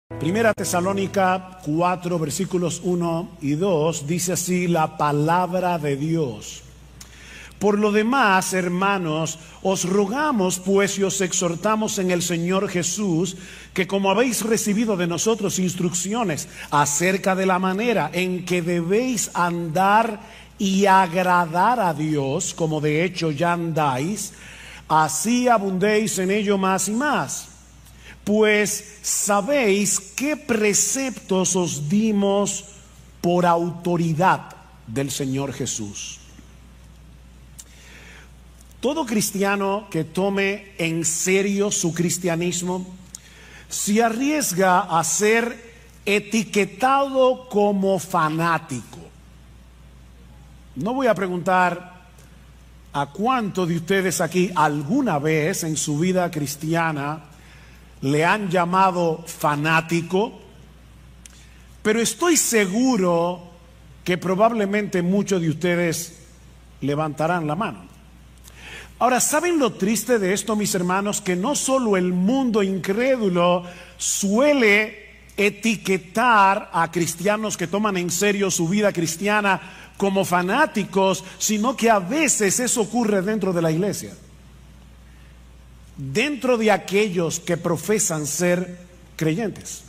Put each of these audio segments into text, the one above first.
Primera Tesalónica 4, versículos 1 y 2, dice así la palabra de Dios. Por lo demás, hermanos, os rogamos pues y os exhortamos en el Señor Jesús, que como habéis recibido de nosotros instrucciones acerca de la manera en que debéis andar y agradar a Dios, como de hecho ya andáis, así abundéis en ello más y más. Pues sabéis qué preceptos os dimos por autoridad del Señor Jesús. Todo cristiano que tome en serio su cristianismo se arriesga a ser etiquetado como fanático. No voy a preguntar a cuántos de ustedes aquí alguna vez en su vida cristiana le han llamado fanático, pero estoy seguro que probablemente muchos de ustedes levantarán la mano. Ahora, ¿saben lo triste de esto, mis hermanos? Que no solo el mundo incrédulo suele etiquetar a cristianos que toman en serio su vida cristiana como fanáticos, sino que a veces eso ocurre dentro de la iglesia. Dentro de aquellos que profesan ser creyentes.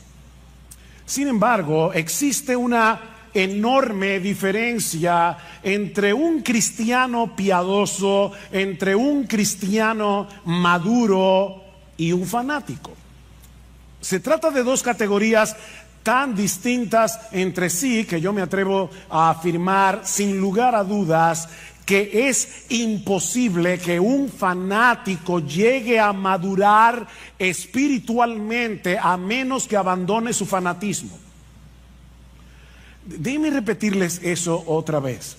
Sin embargo, existe una enorme diferencia entre un cristiano piadoso, entre un cristiano maduro y un fanático. Se trata de dos categorías tan distintas entre sí que yo me atrevo a afirmar sin lugar a dudas que es imposible que un fanático llegue a madurar espiritualmente a menos que abandone su fanatismo. Déjenme repetirles eso otra vez.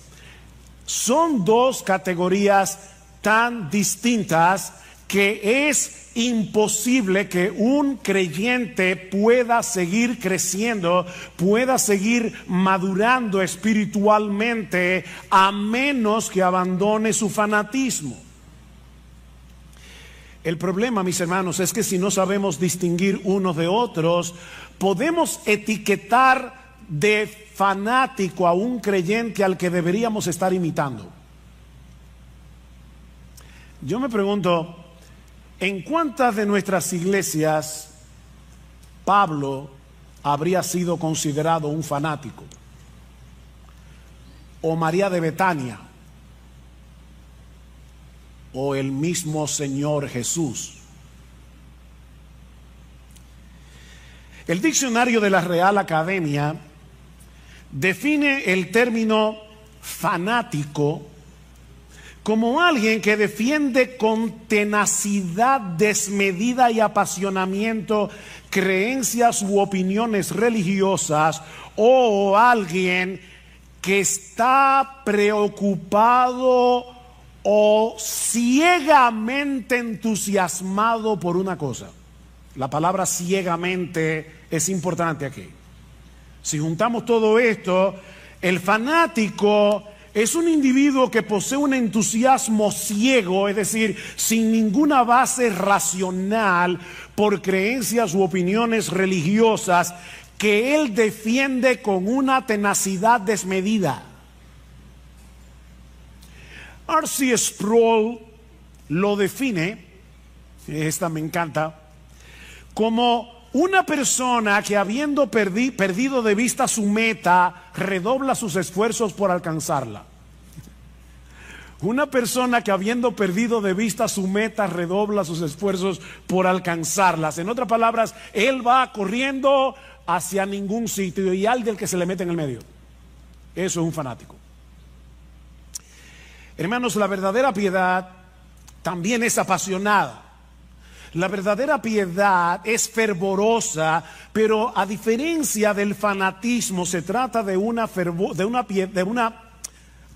Son dos categorías tan distintas que es imposible que un creyente pueda seguir creciendo, pueda seguir madurando espiritualmente a menos que abandone su fanatismo. El problema, mis hermanos, es que si no sabemos distinguir unos de otros, podemos etiquetar de fanático a un creyente al que deberíamos estar imitando. Yo me pregunto, ¿en cuántas de nuestras iglesias Pablo habría sido considerado un fanático? ¿O María de Betania? ¿O el mismo Señor Jesús? El diccionario de la Real Academia define el término fanático como alguien que defiende con tenacidad desmedida y apasionamiento creencias u opiniones religiosas, o alguien que está preocupado o ciegamente entusiasmado por una cosa. La palabra ciegamente es importante aquí. Si juntamos todo esto, el fanático es un individuo que posee un entusiasmo ciego, es decir, sin ninguna base racional por creencias u opiniones religiosas que él defiende con una tenacidad desmedida. R.C. Sproul lo define, esta me encanta, como una persona que habiendo perdido de vista su meta, redobla sus esfuerzos por alcanzarla. Una persona que habiendo perdido de vista su meta, redobla sus esfuerzos por alcanzarlas. En otras palabras, él va corriendo hacia ningún sitio y alguien que se le mete en el medio. Eso es un fanático. Hermanos, la verdadera piedad también es apasionada. La verdadera piedad es fervorosa, pero a diferencia del fanatismo se trata de una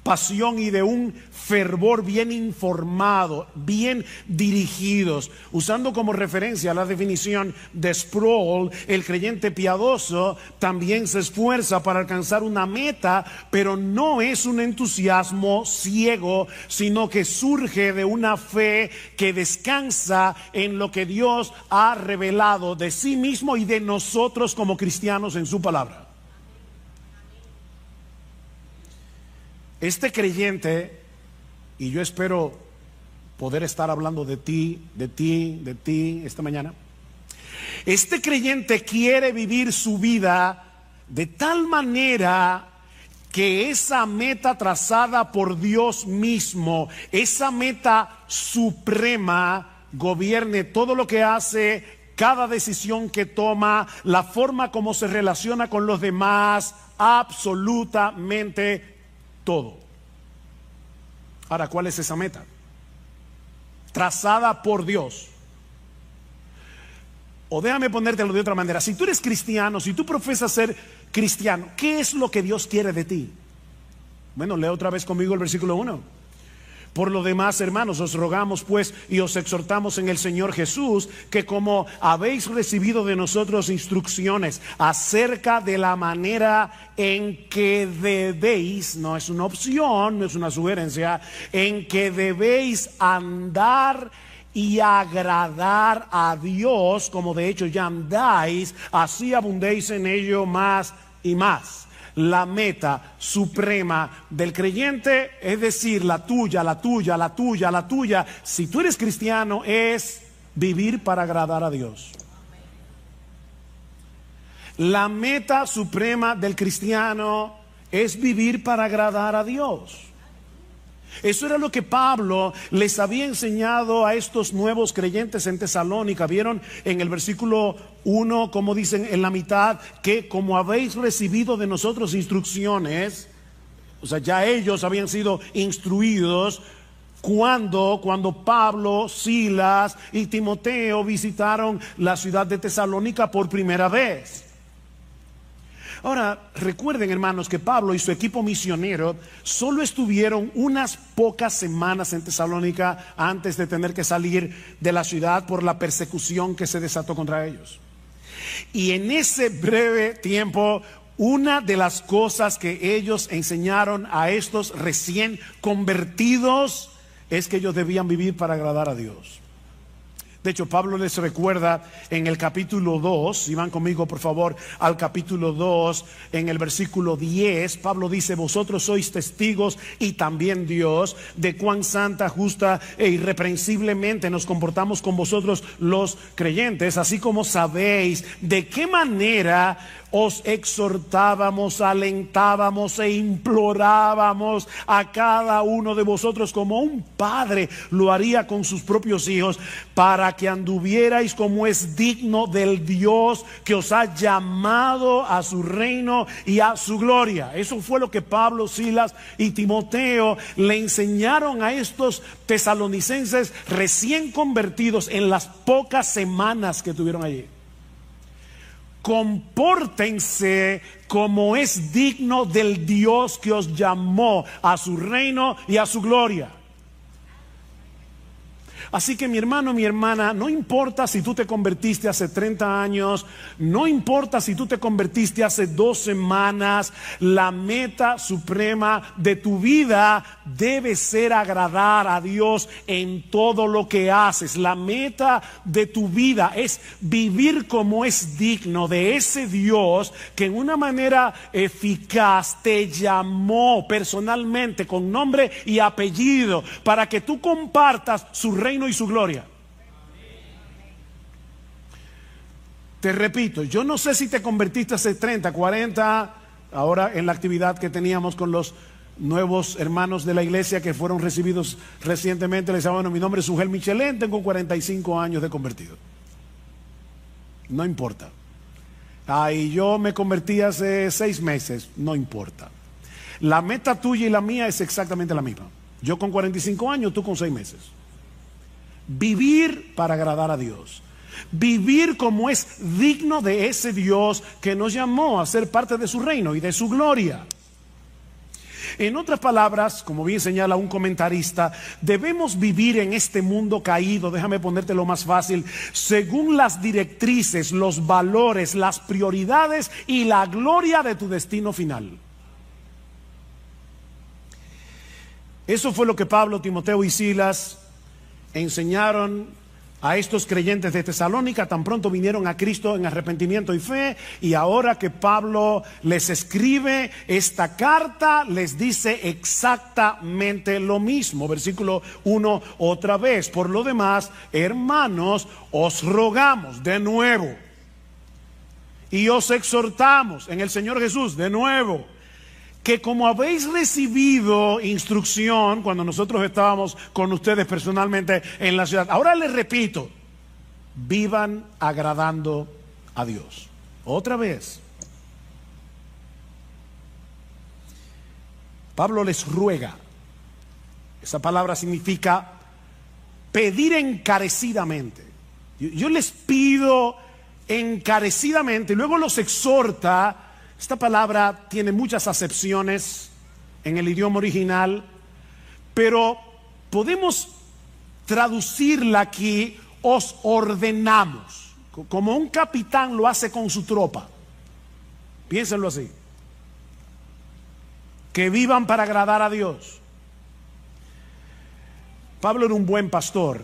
pasión y de un fervor bien informado, bien dirigidos. Usando como referencia la definición de Sproul, el creyente piadoso también se esfuerza para alcanzar una meta, pero no es un entusiasmo ciego, sino que surge de una fe que descansa en lo que Dios ha revelado de sí mismo y de nosotros como cristianos en su palabra. Este creyente, y yo espero poder estar hablando de ti esta mañana. Este creyente quiere vivir su vida de tal manera que esa meta trazada por Dios mismo, esa meta suprema, gobierne todo lo que hace, cada decisión que toma, la forma como se relaciona con los demás, absolutamente todo. Ahora, ¿cuál es esa meta? Trazada por Dios. O déjame ponértelo de otra manera. Si tú eres cristiano, si tú profesas ser cristiano, ¿qué es lo que Dios quiere de ti? Bueno, lee otra vez conmigo el versículo 1. Por lo demás, hermanos, os rogamos pues y os exhortamos en el Señor Jesús, que como habéis recibido de nosotros instrucciones acerca de la manera en que debéis, no es una opción, no es una sugerencia, en que debéis andar y agradar a Dios, como de hecho ya andáis, así abundéis en ello más y más. La meta suprema del creyente, es decir, la tuya, si tú eres cristiano, es vivir para agradar a Dios. La meta suprema del cristiano es vivir para agradar a Dios. Eso era lo que Pablo les había enseñado a estos nuevos creyentes en Tesalónica. Vieron en el versículo 1, como dicen en la mitad, que como habéis recibido de nosotros instrucciones, o sea, ya ellos habían sido instruidos cuando Pablo, Silas y Timoteo visitaron la ciudad de Tesalónica por primera vez. Ahora, recuerden, hermanos, que Pablo y su equipo misionero solo estuvieron unas pocas semanas en Tesalónica antes de tener que salir de la ciudad por la persecución que se desató contra ellos. Y en ese breve tiempo, una de las cosas que ellos enseñaron a estos recién convertidos es que ellos debían vivir para agradar a Dios. De hecho, Pablo les recuerda en el capítulo 2, si van conmigo por favor al capítulo 2, en el versículo 10, Pablo dice: vosotros sois testigos y también Dios de cuán santa, justa e irreprensiblemente nos comportamos con vosotros los creyentes, así como sabéis de qué manera os exhortábamos, alentábamos e implorábamos a cada uno de vosotros como un padre lo haría con sus propios hijos, para que anduvierais como es digno del Dios que os ha llamado a su reino y a su gloria. Eso fue lo que Pablo, Silas y Timoteo le enseñaron a estos tesalonicenses recién convertidos en las pocas semanas que tuvieron allí. Compórtense como es digno del Dios que os llamó a su reino y a su gloria. Así que mi hermano, mi hermana, no importa si tú te convertiste hace 30 años, no importa si tú te convertiste hace 2 semanas, la meta suprema de tu vida debe ser agradar a Dios en todo lo que haces. La meta de tu vida es vivir como es digno de ese Dios que en una manera eficaz te llamó personalmente con nombre y apellido para que tú compartas su reino y su gloria. Te repito, yo no sé si te convertiste hace 30, 40, ahora en la actividad que teníamos con los nuevos hermanos de la iglesia que fueron recibidos recientemente. Les decía: bueno, mi nombre es Ugel Michelén, tengo 45 años de convertido. No importa. Y yo me convertí hace 6 meses. No importa. La meta tuya y la mía es exactamente la misma. Yo con 45 años, tú con 6 meses. Vivir para agradar a Dios. Vivir como es digno de ese Dios que nos llamó a ser parte de su reino y de su gloria. En otras palabras, como bien señala un comentarista, debemos vivir en este mundo caído, déjame ponértelo más fácil, según las directrices, los valores, las prioridades y la gloria de tu destino final. Eso fue lo que Pablo, Timoteo y Silas enseñaron a estos creyentes de Tesalónica tan pronto vinieron a Cristo en arrepentimiento y fe, y ahora que Pablo les escribe esta carta, les dice exactamente lo mismo. Versículo 1 otra vez: por lo demás, hermanos, os rogamos de nuevo y os exhortamos en el Señor Jesús de nuevo, que como habéis recibido instrucción cuando nosotros estábamos con ustedes personalmente en la ciudad, ahora les repito, vivan agradando a Dios. Otra vez, Pablo les ruega. Esa palabra significa pedir encarecidamente. Yo les pido encarecidamente, y luego los exhorta. Esta palabra tiene muchas acepciones en el idioma original, pero podemos traducirla aquí: os ordenamos, como un capitán lo hace con su tropa. Piénsenlo así: que vivan para agradar a Dios. Pablo era un buen pastor,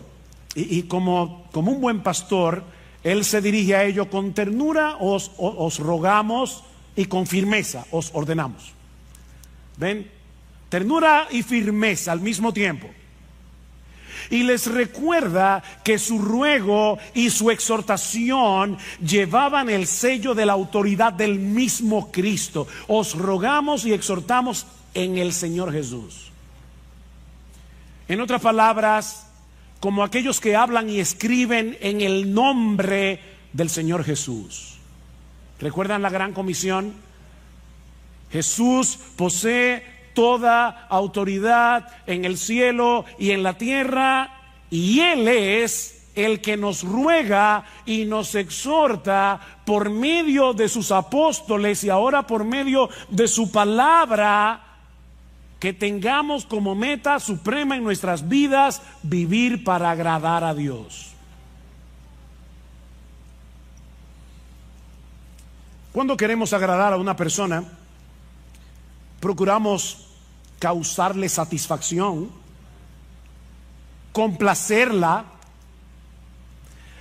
y como un buen pastor, él se dirige a ellos con ternura: os rogamos, y con firmeza os ordenamos. ¿Ven? Ternura y firmeza al mismo tiempo. Y les recuerda que su ruego y su exhortación llevaban el sello de la autoridad del mismo Cristo. Os rogamos y exhortamos en el Señor Jesús. En otras palabras, como aquellos que hablan y escriben en el nombre del Señor Jesús. ¿Recuerdan la gran comisión? Jesús posee toda autoridad en el cielo y en la tierra, y Él es el que nos ruega y nos exhorta por medio de sus apóstoles y ahora por medio de su palabra, que tengamos como meta suprema en nuestras vidas vivir para agradar a Dios. Cuando queremos agradar a una persona, procuramos causarle satisfacción, complacerla,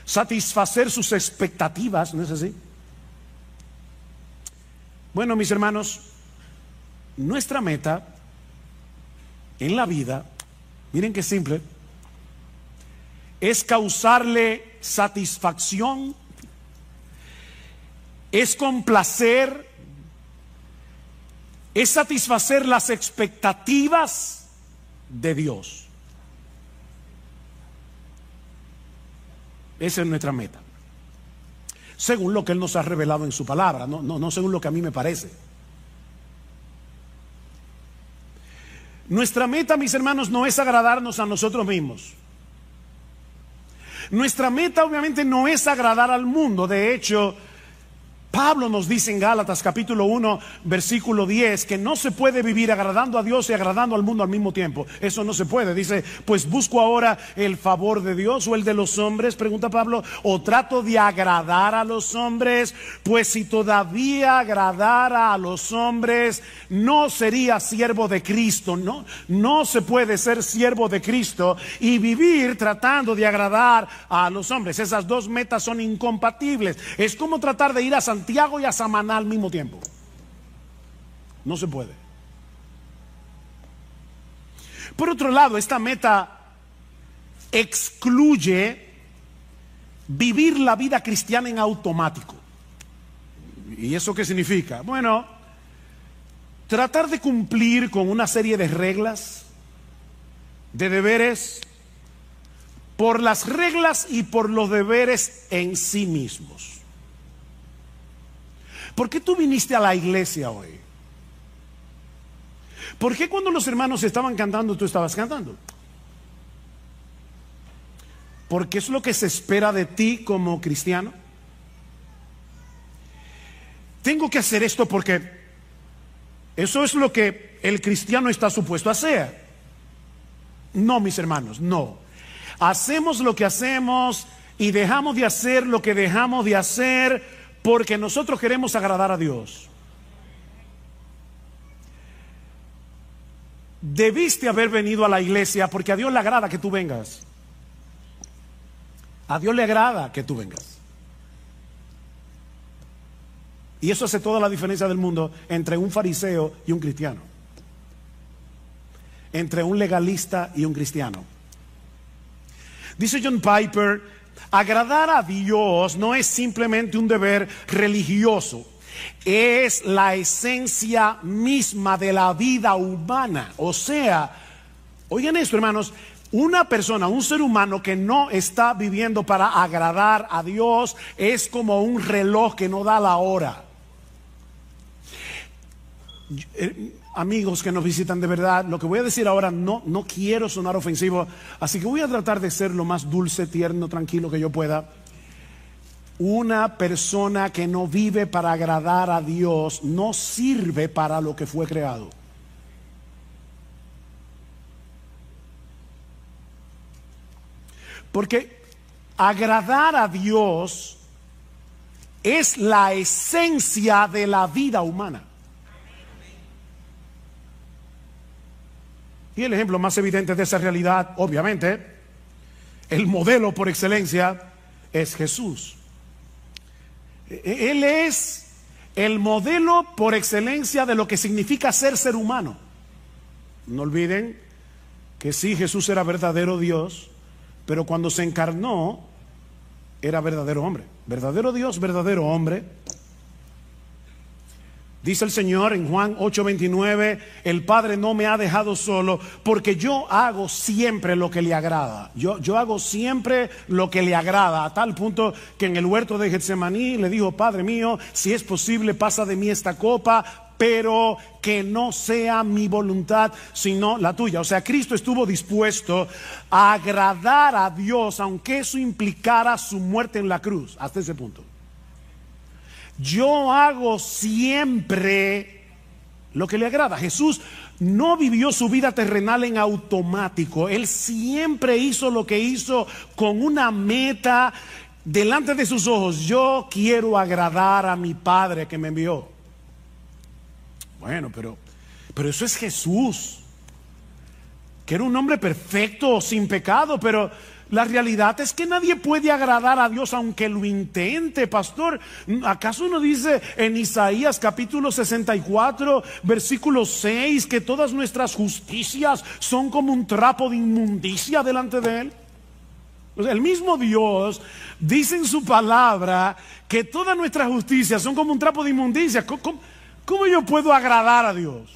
satisfacer sus expectativas, ¿no es así? Bueno, mis hermanos, nuestra meta en la vida, miren qué simple, es causarle satisfacción, es complacer, es satisfacer las expectativas de Dios. Esa es nuestra meta, según lo que Él nos ha revelado en su palabra, no según lo que a mí me parece. Nuestra meta, mis hermanos, no es agradarnos a nosotros mismos. Nuestra meta obviamente no es agradar al mundo. De hecho, Pablo nos dice en Gálatas capítulo 1 versículo 10 que no se puede vivir agradando a Dios y agradando al mundo al mismo tiempo. Eso no se puede. Dice: pues busco ahora el favor de Dios o el de los hombres, pregunta Pablo, o trato de agradar a los hombres. Pues si todavía agradara a los hombres, no sería siervo de Cristo. No se puede ser siervo de Cristo y vivir tratando de agradar a los hombres. Esas dos metas son incompatibles. Es como tratar de ir a Santiago y a Samaná al mismo tiempo. No se puede. Por otro lado, esta meta excluye vivir la vida cristiana en automático. ¿Y eso qué significa? Bueno, tratar de cumplir con una serie de reglas, de deberes, por las reglas y por los deberes en sí mismos. ¿Por qué tú viniste a la iglesia hoy? ¿Por qué cuando los hermanos estaban cantando tú estabas cantando? Porque es lo que se espera de ti como cristiano. Tengo que hacer esto porque eso es lo que que el cristiano está supuesto a hacer. No, mis hermanos, no. Hacemos lo que hacemos y dejamos de hacer lo que dejamos de hacer porque nosotros queremos agradar a Dios. Debiste haber venido a la iglesia porque a Dios le agrada que tú vengas. A Dios le agrada que tú vengas. Y eso hace toda la diferencia del mundo entre un fariseo y un cristiano. Entre un legalista y un cristiano. Dice John Piper, agradar a Dios no es simplemente un deber religioso. Es la esencia misma de la vida humana. O sea, oigan esto, hermanos, una persona, un ser humano que no está viviendo para agradar a Dios es como un reloj que no da la hora. Amigos que nos visitan de verdad, lo que voy a decir ahora no quiero sonar ofensivo, así que voy a tratar de ser lo más dulce, tierno, tranquilo que yo pueda. Una persona que no vive para agradar a Dios no sirve para lo que fue creado. Porque agradar a Dios es la esencia de la vida humana. Y el ejemplo más evidente de esa realidad, obviamente, el modelo por excelencia es Jesús. Él es el modelo por excelencia de lo que significa ser humano. No olviden que sí, Jesús era verdadero Dios, pero cuando se encarnó, era verdadero hombre. Verdadero Dios, verdadero hombre. Dice el Señor en Juan 8:29, el Padre no me ha dejado solo porque yo hago siempre lo que le agrada. Yo hago siempre lo que le agrada, a tal punto que en el huerto de Getsemaní le dijo, Padre mío, si es posible pasa de mí esta copa, pero que no sea mi voluntad sino la tuya. O sea, Cristo estuvo dispuesto a agradar a Dios aunque eso implicara su muerte en la cruz, hasta ese punto. Yo hago siempre lo que le agrada. Jesús no vivió su vida terrenal en automático. Él siempre hizo lo que hizo con una meta delante de sus ojos. Yo quiero agradar a mi Padre que me envió. Bueno, pero eso es Jesús, que era un hombre perfecto, sin pecado, pero la realidad es que nadie puede agradar a Dios aunque lo intente, pastor. ¿Acaso no dice en Isaías capítulo 64, versículo 6, que todas nuestras justicias son como un trapo de inmundicia delante de Él? O sea, el mismo Dios dice en su palabra que todas nuestras justicias son como un trapo de inmundicia. ¿Cómo yo puedo agradar a Dios?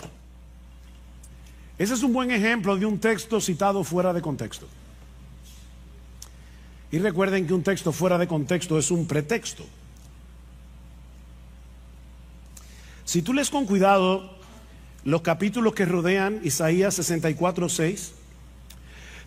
Ese es un buen ejemplo de un texto citado fuera de contexto. Y recuerden que un texto fuera de contexto es un pretexto. Si tú lees con cuidado los capítulos que rodean Isaías 64:6,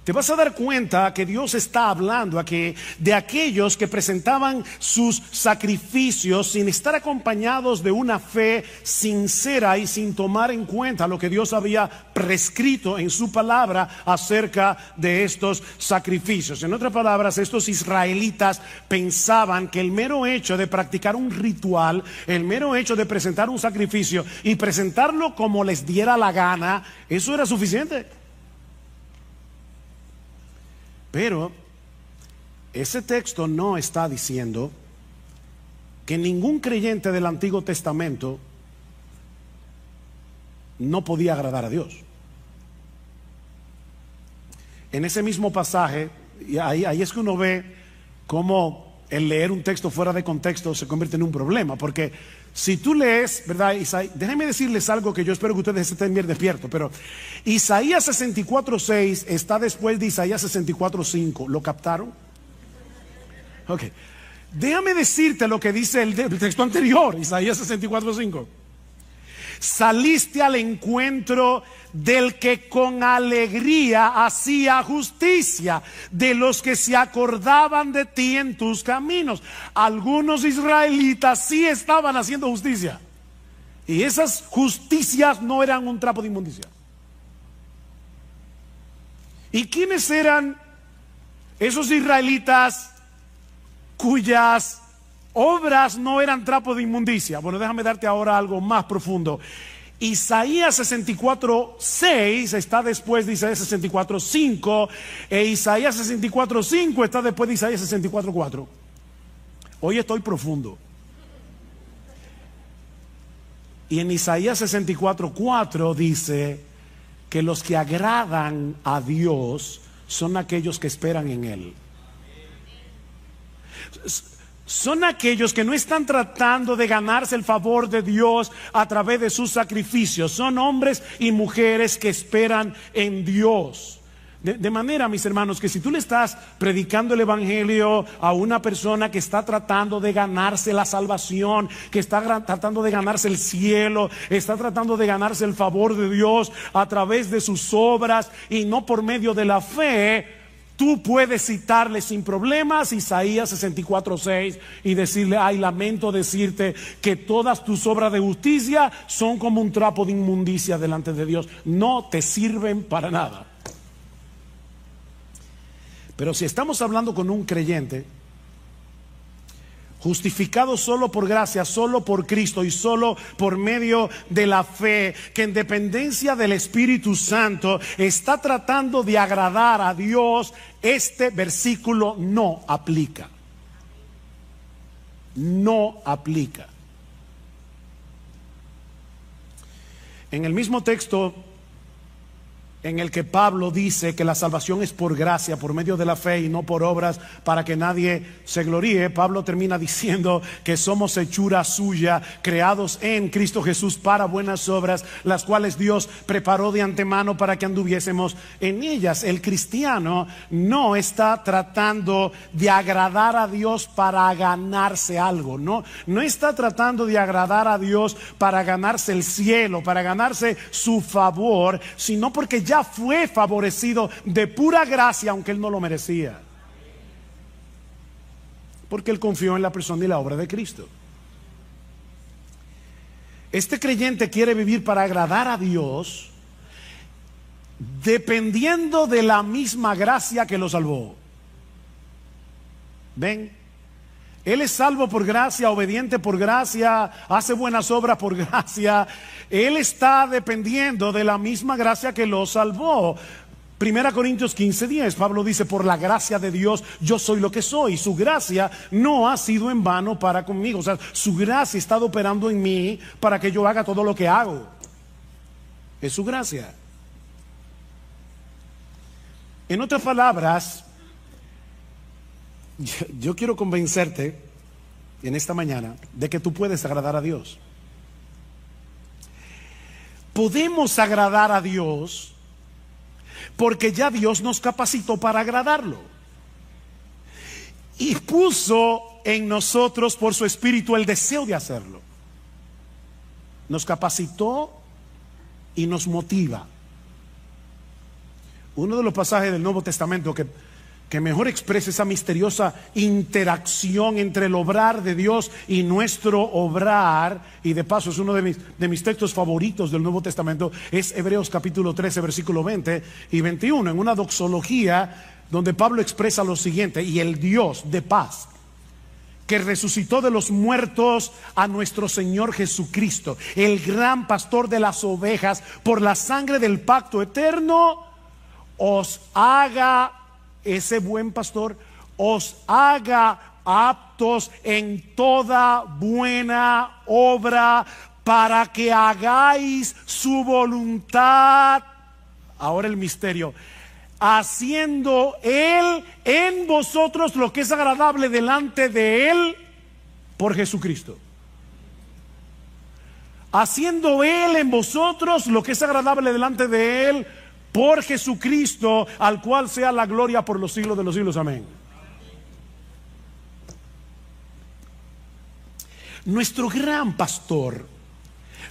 te vas a dar cuenta que Dios está hablando aquí de aquellos que presentaban sus sacrificios sin estar acompañados de una fe sincera y sin tomar en cuenta lo que Dios había prescrito en su palabra acerca de estos sacrificios. En otras palabras, estos israelitas pensaban que el mero hecho de practicar un ritual, el mero hecho de presentar un sacrificio y presentarlo como les diera la gana, eso era suficiente. Pero ese texto no está diciendo que ningún creyente del Antiguo Testamento no podía agradar a Dios. En ese mismo pasaje, y ahí es que uno ve cómo el leer un texto fuera de contexto se convierte en un problema, porque si tú lees, ¿verdad? Déjenme decirles algo que yo espero que ustedes estén bien despiertos, pero Isaías 64:6 está después de Isaías 64:5. ¿Lo captaron? Ok. Déjame decirte lo que dice el texto anterior, Isaías 64:5. Saliste al encuentro del que con alegría hacía justicia, de los que se acordaban de ti en tus caminos. Algunos israelitas sí estaban haciendo justicia. Y esas justicias no eran un trapo de inmundicia. ¿Y quiénes eran esos israelitas cuyas obras no eran trapo de inmundicia? Bueno, déjame darte ahora algo más profundo. Isaías 64:6 está después de Isaías 64:5, e Isaías 64:5 está después de Isaías 64:4. Hoy estoy profundo. Y en Isaías 64:4 dice que los que agradan a Dios son aquellos que esperan en Él. Son aquellos que no están tratando de ganarse el favor de Dios a través de sus sacrificios. Son hombres y mujeres que esperan en Dios. De manera, mis hermanos, que si tú le estás predicando el evangelio a una persona que está tratando de ganarse la salvación, que está tratando de ganarse el cielo, está tratando de ganarse el favor de Dios a través de sus obras y no por medio de la fe, tú puedes citarle sin problemas Isaías 64:6 y decirle: ay, lamento decirte que todas tus obras de justicia son como un trapo de inmundicia delante de Dios, no te sirven para nada. Pero si estamos hablando con un creyente justificado solo por gracia, solo por Cristo y solo por medio de la fe, que en dependencia del Espíritu Santo está tratando de agradar a Dios, este versículo no aplica. No aplica. En el mismo texto en el que Pablo dice que la salvación es por gracia, por medio de la fe y no por obras, para que nadie se gloríe, Pablo termina diciendo que somos hechura suya, creados en Cristo Jesús para buenas obras, las cuales Dios preparó de antemano para que anduviésemos en ellas. El cristiano no está tratando de agradar a Dios para ganarse algo, no está tratando de agradar a Dios para ganarse el cielo, para ganarse su favor, sino porque ya fue favorecido de pura gracia, aunque él no lo merecía, porque él confió en la persona y la obra de Cristo. Este creyente quiere vivir para agradar a Dios, dependiendo de la misma gracia que lo salvó. ¿Ven? Él es salvo por gracia, obediente por gracia, hace buenas obras por gracia. Él está dependiendo de la misma gracia que lo salvó. 1 Corintios 15:10, Pablo dice: por la gracia de Dios yo soy lo que soy. Su gracia no ha sido en vano para conmigo. O sea, su gracia ha estado operando en mí para que yo haga todo lo que hago. Es su gracia. En otras palabras, yo quiero convencerte en esta mañana de que tú puedes agradar a Dios. Podemos agradar a Dios porque ya Dios nos capacitó para agradarlo y puso en nosotros por su Espíritu el deseo de hacerlo. Nos capacitó y nos motiva. Uno de los pasajes del Nuevo Testamento que mejor expresa esa misteriosa interacción entre el obrar de Dios y nuestro obrar, y de paso es uno de mis textos favoritos del Nuevo Testamento, es Hebreos capítulo 13 versículo 20 y 21, en una doxología donde Pablo expresa lo siguiente: y el Dios de paz, que resucitó de los muertos a nuestro Señor Jesucristo, el gran pastor de las ovejas, por la sangre del pacto eterno, os haga, ese buen pastor, os haga aptos en toda buena obra, para que hagáis su voluntad. Ahora el misterio: haciendo Él en vosotros lo que es agradable delante de Él por Jesucristo. Haciendo Él en vosotros lo que es agradable delante de Él por Jesucristo, al cual sea la gloria por los siglos de los siglos. Amén. Nuestro gran pastor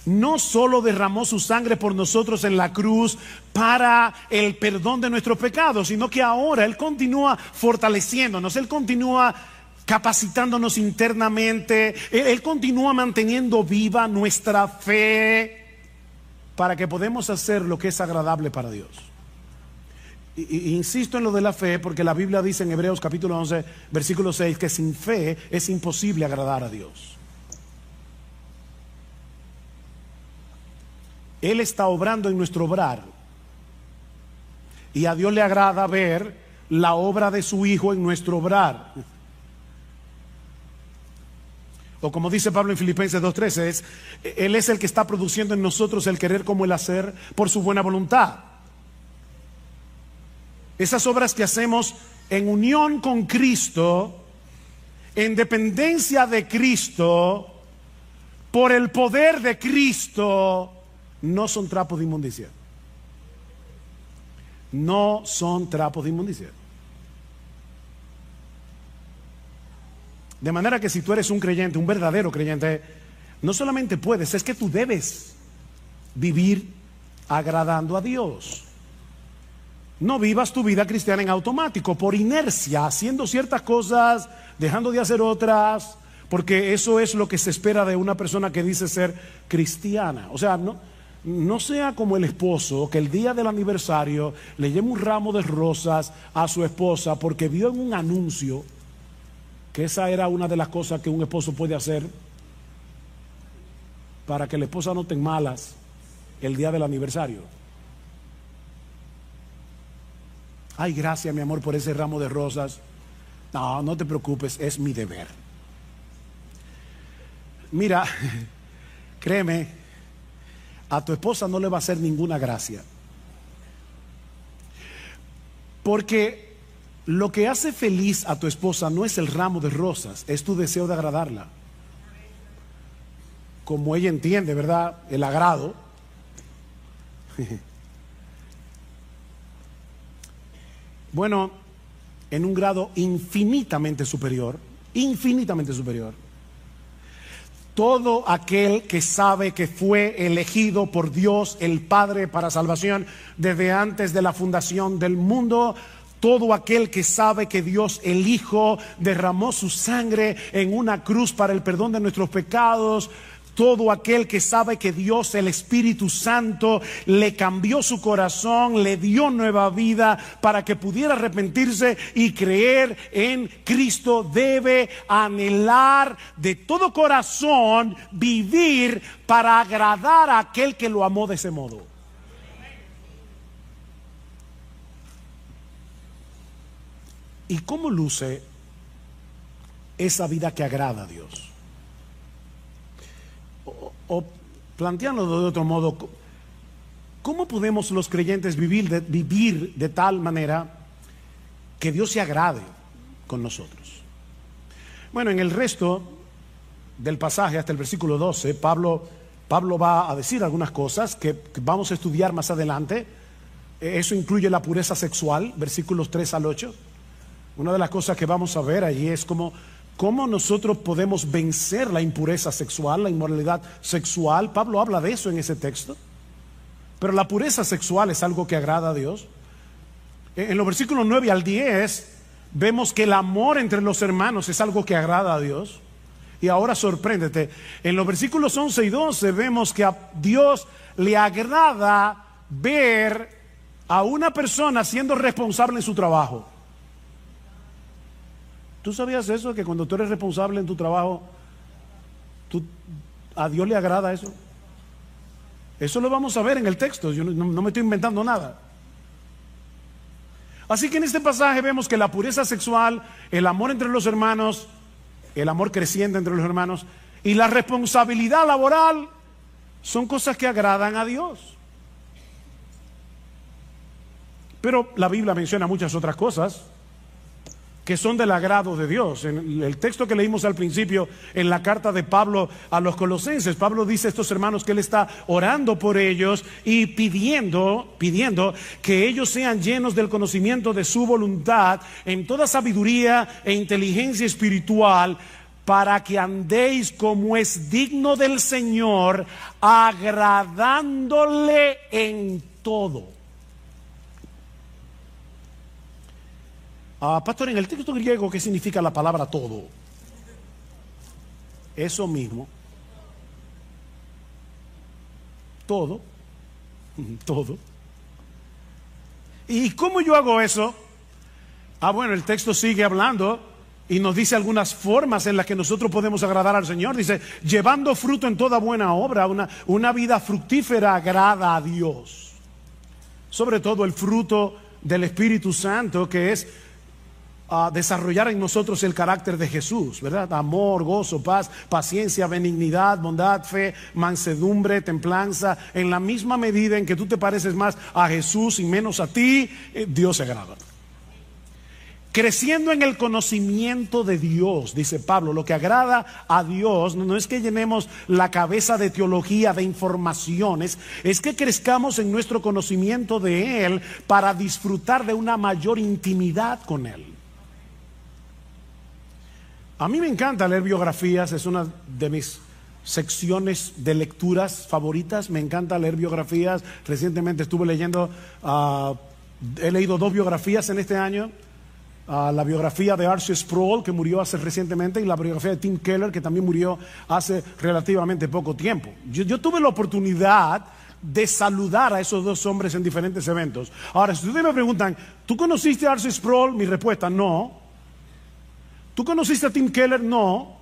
no solo derramó su sangre por nosotros en la cruz para el perdón de nuestros pecados, sino que ahora Él continúa fortaleciéndonos, Él continúa capacitándonos internamente. Él continúa manteniendo viva nuestra fe para que podamos hacer lo que es agradable para Dios. Y insisto en lo de la fe porque la Biblia dice en Hebreos capítulo 11, versículo 6, que sin fe es imposible agradar a Dios. Él está obrando en nuestro obrar. Y a Dios le agrada ver la obra de su Hijo en nuestro obrar. O como dice Pablo en Filipenses 2:13, Él es el que está produciendo en nosotros el querer como el hacer por su buena voluntad. Esas obras que hacemos en unión con Cristo, en dependencia de Cristo, por el poder de Cristo, no son trapos de inmundicia. No son trapos de inmundicia. De manera que si tú eres un creyente, un verdadero creyente, no solamente puedes, es que tú debes vivir agradando a Dios. No vivas tu vida cristiana en automático, por inercia, haciendo ciertas cosas, dejando de hacer otras, porque eso es lo que se espera de una persona que dice ser cristiana. O sea, no sea como el esposo que el día del aniversario le lleva un ramo de rosas a su esposa porque vio en un anuncio que esa era una de las cosas que un esposo puede hacer para que la esposa no tenga malas el día del aniversario. Ay, gracias mi amor por ese ramo de rosas. No, no te preocupes, es mi deber. Mira, créeme, a tu esposa no le va a hacer ninguna gracia. Porque lo que hace feliz a tu esposa no es el ramo de rosas, es tu deseo de agradarla. Como ella entiende, ¿verdad? El agrado. Bueno, en un grado infinitamente superior, todo aquel que sabe que fue elegido por Dios el Padre para salvación desde antes de la fundación del mundo, todo aquel que sabe que Dios el Hijo derramó su sangre en una cruz para el perdón de nuestros pecados, todo aquel que sabe que Dios, el Espíritu Santo, le cambió su corazón, le dio nueva vida para que pudiera arrepentirse y creer en Cristo, debe anhelar de todo corazón vivir para agradar a aquel que lo amó de ese modo. ¿Y cómo luce esa vida que agrada a Dios? O planteándolo de otro modo, ¿cómo podemos los creyentes vivir de tal manera que Dios se agrade con nosotros? Bueno, en el resto del pasaje, hasta el versículo 12, Pablo va a decir algunas cosas que vamos a estudiar más adelante. Eso incluye la pureza sexual, versículos 3 al 8. Una de las cosas que vamos a ver allí es cómo nosotros podemos vencer la impureza sexual, la inmoralidad sexual. Pablo habla de eso en ese texto. Pero la pureza sexual es algo que agrada a Dios. En los versículos 9 al 10 vemos que el amor entre los hermanos es algo que agrada a Dios. Y ahora sorpréndete, en los versículos 11 y 12 vemos que a Dios le agrada ver a una persona siendo responsable en su trabajo. ¿Tú sabías eso? Que cuando tú eres responsable en tu trabajo, a Dios le agrada eso. Eso lo vamos a ver en el texto. Yo no me estoy inventando nada. Así que en este pasaje vemos que la pureza sexual, el amor entre los hermanos, el amor creciente entre los hermanos y la responsabilidad laboral son cosas que agradan a Dios. Pero la Biblia menciona muchas otras cosas que son del agrado de Dios. En el texto que leímos al principio, en la carta de Pablo a los Colosenses, Pablo dice a estos hermanos que él está orando por ellos y pidiendo que ellos sean llenos del conocimiento de su voluntad en toda sabiduría e inteligencia espiritual, para que andéis como es digno del Señor, agradándole en todo. Pastor, en el texto griego, ¿qué significa la palabra todo? Eso mismo. Todo. Todo. ¿Y cómo yo hago eso? Bueno, el texto sigue hablando y nos dice algunas formas en las que nosotros podemos agradar al Señor. Dice, llevando fruto en toda buena obra, una vida fructífera agrada a Dios. Sobre todo el fruto del Espíritu Santo, que es desarrollar en nosotros el carácter de Jesús, ¿verdad? Amor, gozo, paz, paciencia, benignidad, bondad, fe, mansedumbre, templanza. En la misma medida en que tú te pareces más a Jesús y menos a ti, Dios se agrada. Creciendo en el conocimiento de Dios, dice Pablo. Lo que agrada a Dios no es que llenemos la cabeza de teología, de informaciones, es que crezcamos en nuestro conocimiento de Él para disfrutar de una mayor intimidad con Él. A mí me encanta leer biografías, es una de mis secciones de lecturas favoritas. Me encanta leer biografías. Recientemente estuve leyendo, he leído 2 biografías en este año. La biografía de R.C. Sproul, que murió hace recientemente, y la biografía de Tim Keller, que también murió hace relativamente poco tiempo. Yo tuve la oportunidad de saludar a esos 2 hombres en diferentes eventos. Ahora, si ustedes me preguntan, ¿tú conociste a R.C. Sproul? Mi respuesta, no. ¿Tú conociste a Tim Keller? No.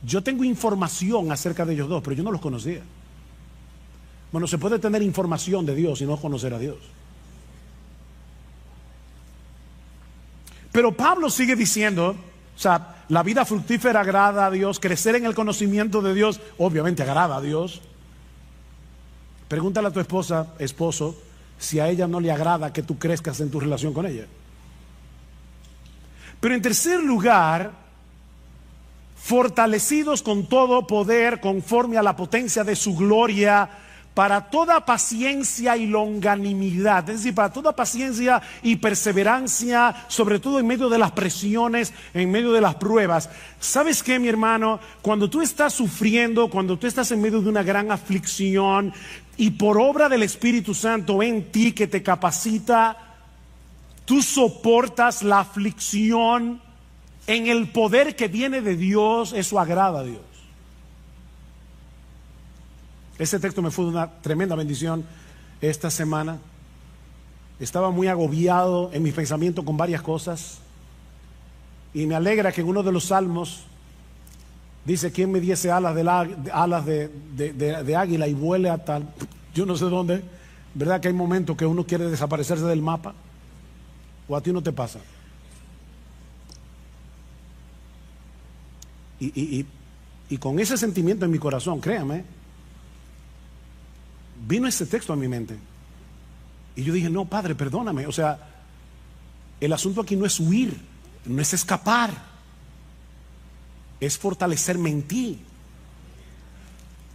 Yo tengo información acerca de ellos 2, pero yo no los conocía. Bueno, se puede tener información de Dios y no conocer a Dios. Pero Pablo sigue diciendo, o sea, la vida fructífera agrada a Dios, crecer en el conocimiento de Dios, obviamente agrada a Dios. Pregúntale a tu esposa, esposo, si a ella no le agrada que tú crezcas en tu relación con ella. Pero en tercer lugar, fortalecidos con todo poder conforme a la potencia de su gloria, para toda paciencia y longanimidad, es decir, para toda paciencia y perseverancia, sobre todo en medio de las presiones, en medio de las pruebas. ¿Sabes qué, mi hermano? Cuando tú estás sufriendo, cuando tú estás en medio de una gran aflicción y por obra del Espíritu Santo en ti que te capacita, tú soportas la aflicción en el poder que viene de Dios. Eso agrada a Dios. Ese texto me fue una tremenda bendición esta semana. Estaba muy agobiado en mi pensamiento con varias cosas, y me alegra que en uno de los salmos dice: ¿quién me diese alas de águila y vuele a tal, yo no sé dónde? ¿Verdad que hay momentos que uno quiere desaparecerse del mapa? ¿O a ti no te pasa? Y con ese sentimiento en mi corazón, créame, vino ese texto a mi mente. Y yo dije: no, Padre, perdóname. O sea, el asunto aquí no es huir, no es escapar, es fortalecerme en ti.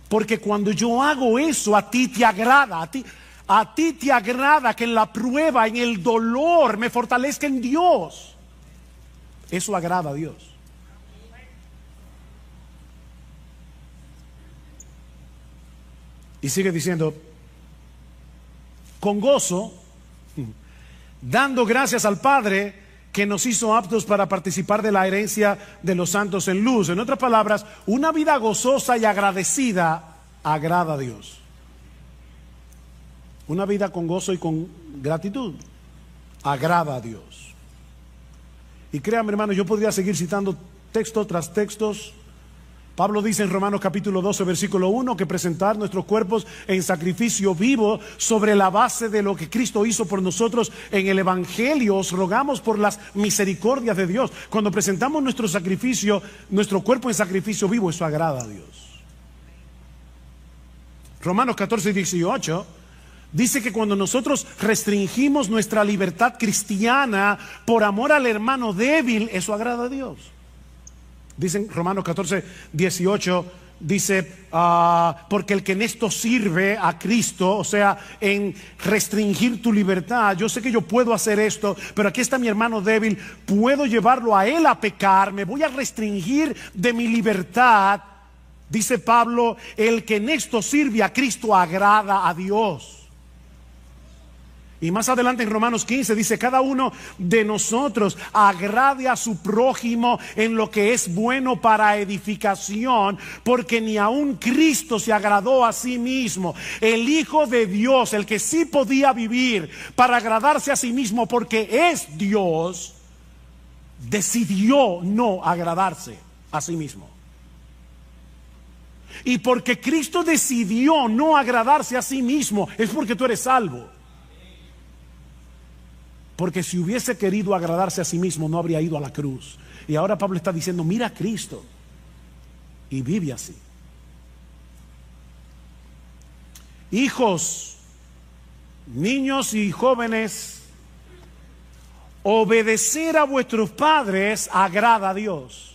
Porque cuando yo hago eso, a ti te agrada, a ti te agrada que en la prueba, en el dolor, me fortalezca en Dios. Eso agrada a Dios. Y sigue diciendo: con gozo, dando gracias al Padre que nos hizo aptos para participar de la herencia de los santos en luz. En otras palabras, una vida gozosa y agradecida agrada a Dios. Una vida con gozo y con gratitud agrada a Dios. Y créanme, hermanos, yo podría seguir citando texto tras textos. Pablo dice en Romanos capítulo 12, versículo 1, que presentar nuestros cuerpos en sacrificio vivo sobre la base de lo que Cristo hizo por nosotros en el Evangelio. Os rogamos por las misericordias de Dios. Cuando presentamos nuestro sacrificio, nuestro cuerpo en sacrificio vivo, eso agrada a Dios. Romanos 14, 18 dice que cuando nosotros restringimos nuestra libertad cristiana por amor al hermano débil, eso agrada a Dios. Dicen Romanos 14, 18, dice, porque el que en esto sirve a Cristo, o sea, en restringir tu libertad, yo sé que yo puedo hacer esto, pero aquí está mi hermano débil, puedo llevarlo a él a pecar, me voy a restringir de mi libertad. Dice Pablo, el que en esto sirve a Cristo agrada a Dios. Y más adelante en Romanos 15 dice: cada uno de nosotros agrade a su prójimo en lo que es bueno para edificación, porque ni aun Cristo se agradó a sí mismo. El Hijo de Dios, el que sí podía vivir para agradarse a sí mismo porque es Dios, decidió no agradarse a sí mismo. Y porque Cristo decidió no agradarse a sí mismo, es porque tú eres salvo. Porque si hubiese querido agradarse a sí mismo, no habría ido a la cruz. Y ahora Pablo está diciendo: mira a Cristo y vive así. Hijos, niños y jóvenes, obedecer a vuestros padres agrada a Dios.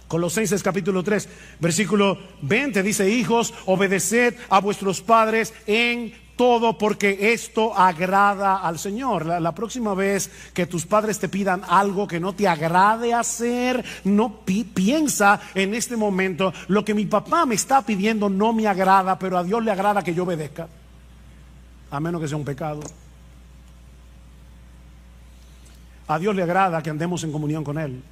Colosenses capítulo 3, versículo 20 dice: hijos, obedeced a vuestros padres en todo, porque esto agrada al Señor. La próxima vez que tus padres te pidan algo que no te agrade hacer, no piensa en este momento: lo que mi papá me está pidiendo no me agrada, pero a Dios le agrada que yo obedezca, a menos que sea un pecado. A Dios le agrada que andemos en comunión con Él.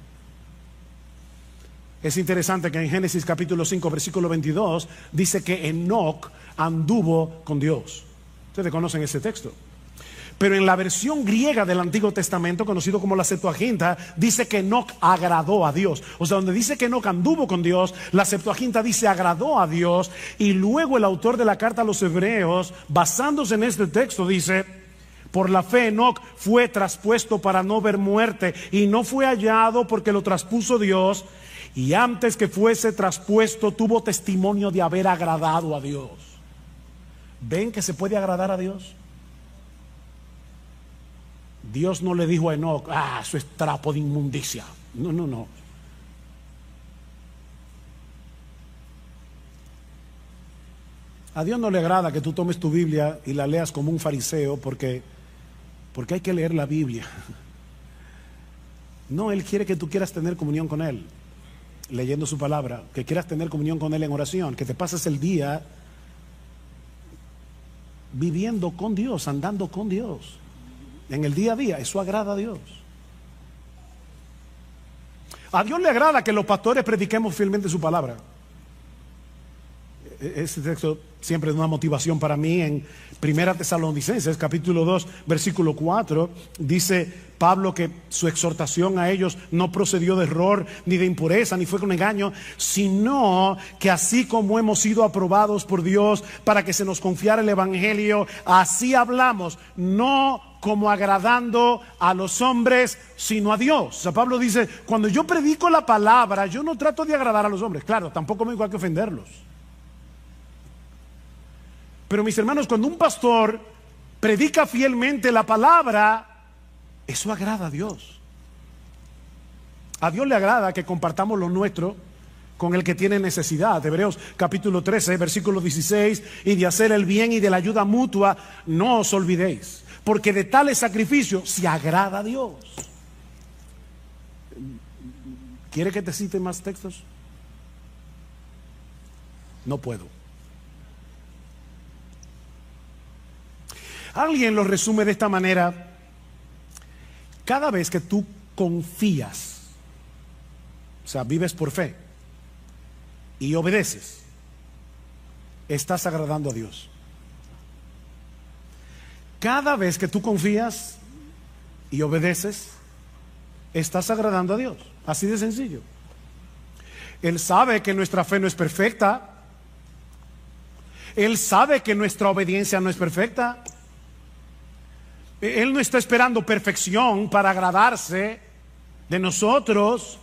Es interesante que en Génesis capítulo 5 versículo 22 dice que Enoc anduvo con Dios. Ustedes conocen ese texto. Pero en la versión griega del Antiguo Testamento, conocido como la Septuaginta, dice que Enoc agradó a Dios. O sea, donde dice que Enoc anduvo con Dios, la Septuaginta dice agradó a Dios. Y luego el autor de la carta a los Hebreos, basándose en este texto, dice: por la fe Enoc fue traspuesto para no ver muerte, y no fue hallado porque lo traspuso Dios, y antes que fuese traspuesto tuvo testimonio de haber agradado a Dios. ¿Ven que se puede agradar a Dios? Dios no le dijo a Enoc: eso es trapo de inmundicia. No, no, no. A Dios no le agrada que tú tomes tu Biblia y la leas como un fariseo porque hay que leer la Biblia. No, Él quiere que tú quieras tener comunión con Él, leyendo su palabra, que quieras tener comunión con Él en oración, que te pases el día viviendo con Dios, andando con Dios, en el día a día. Eso agrada a Dios. A Dios le agrada que los pastores prediquemos fielmente su palabra. Ese texto siempre es una motivación para mí. En Primera Tesalonicenses capítulo 2 versículo 4 dice Pablo que su exhortación a ellos no procedió de error, ni de impureza, ni fue con engaño, sino que así como hemos sido aprobados por Dios para que se nos confiara el evangelio, así hablamos, no como agradando a los hombres, sino a Dios. O sea, Pablo dice: cuando yo predico la palabra, yo no trato de agradar a los hombres. Claro, tampoco me digo hay que ofenderlos. Pero mis hermanos, cuando un pastor predica fielmente la palabra, eso agrada a Dios. A Dios le agrada que compartamos lo nuestro con el que tiene necesidad. Hebreos capítulo 13, versículo 16: y de hacer el bien y de la ayuda mutua no os olvidéis, porque de tales sacrificios se agrada a Dios. ¿Quiere que te cite más textos? No puedo. Alguien lo resume de esta manera: cada vez que tú confías, o sea, vives por fe y obedeces, estás agradando a Dios. Cada vez que tú confías y obedeces, estás agradando a Dios. Así de sencillo. Él sabe que nuestra fe no es perfecta. Él sabe que nuestra obediencia no es perfecta. Él no está esperando perfección para agradarse de nosotros.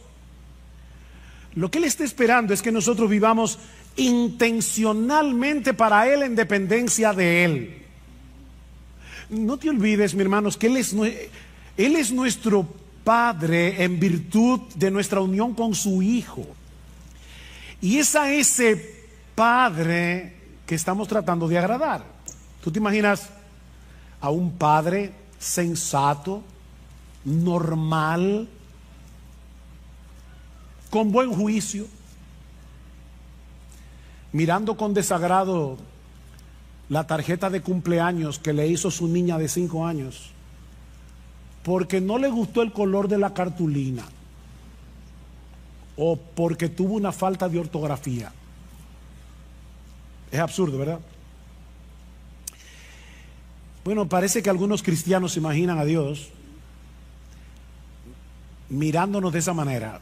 Lo que Él está esperando es que nosotros vivamos intencionalmente para Él en dependencia de Él. No te olvides, mi hermanos, que Él es nuestro Padre en virtud de nuestra unión con su Hijo. Y es a ese Padre que estamos tratando de agradar. ¿Tú te imaginas a un padre sensato, normal, con buen juicio, mirando con desagrado la tarjeta de cumpleaños que le hizo su niña de 5 años porque no le gustó el color de la cartulina o porque tuvo una falta de ortografía. Es absurdo, ¿verdad? Bueno, parece que algunos cristianos se imaginan a Dios mirándonos de esa manera.